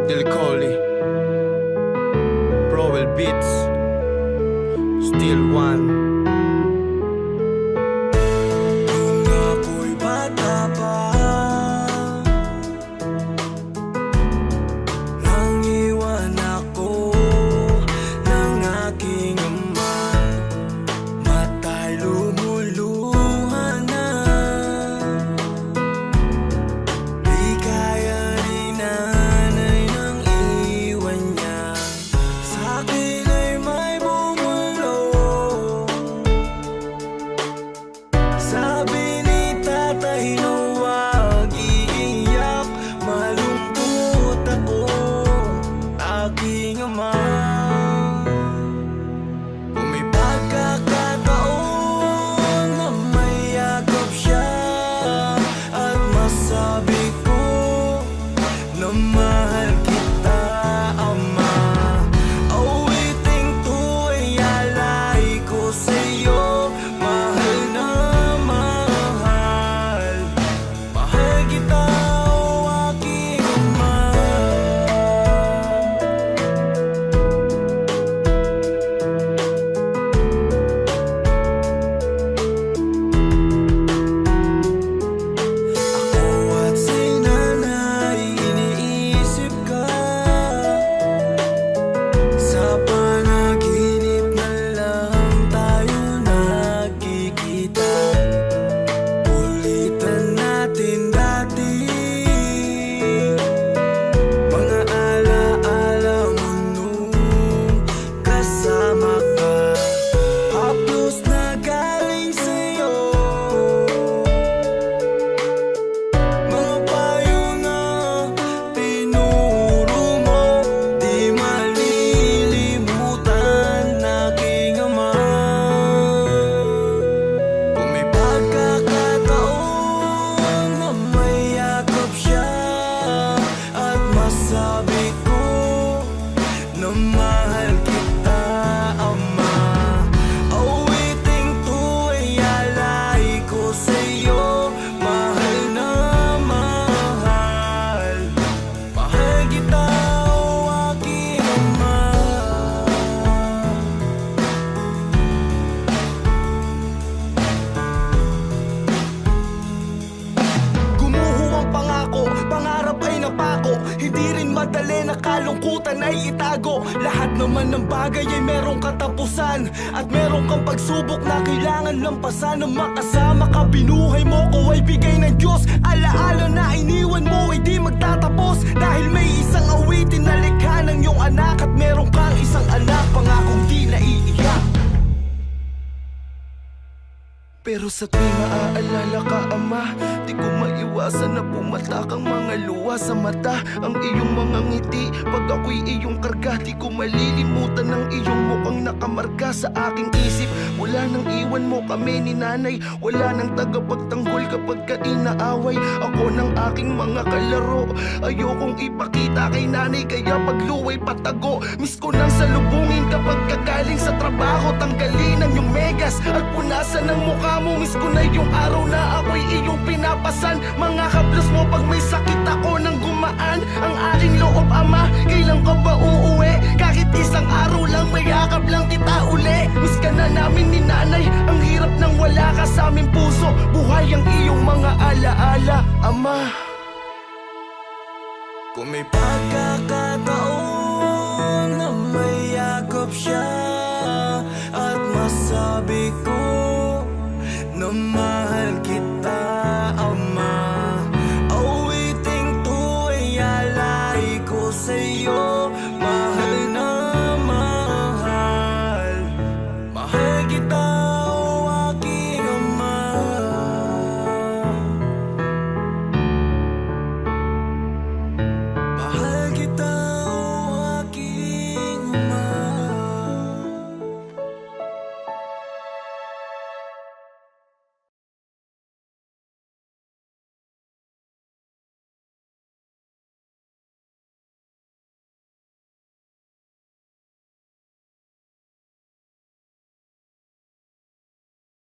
Del Coley, Prowell Beats, Still One. Hindi rin madali na kalungkutan ay itago. Lahat naman ng bagay ay merong katapusan, at meron kang pagsubok na kailangan lampasan. Nang makasama ka, binuhay mo ko ay bigay ng Diyos. Alaala na iniwan mo ay di magtatapos, dahil may isang awitin na likha ng iyong anak. At meron kang isang anak, pangakong di naiiyak. Pero sa tuwing maaalala ka, Ama, di ko maiwasan na pumatak ang mga luha sa mata. Ang iyong mga ngiti, pag ako'y iyong karga, di ko malilimutan ang iyong mukhang nakamarka sa aking isip. Wala nang iwan mo kami ni nanay, wala nang tagapagtanggol kapag ka inaaway ako ng aking mga kalaro. Ayokong ipakita kay nanay, kaya pagluway patago. Miss ko nang salubungin kapag kagaling sa trabaho, tanggalin ang iyong megas at punasan ng mukha mo. Miss ko na yung araw na ako'y iyong pinapasan. Mga haplos mo pag may sakit ako nang gumaan ang aking loob, Ama. Kailan ka ba uuwi? Kahit isang araw lang, mayakap lang kita uli. Miss ka na namin ni nanay, ang hirap nang wala ka sa aming puso. Buhay ang iyong mga alaala, Ama. Kung may pagkakataon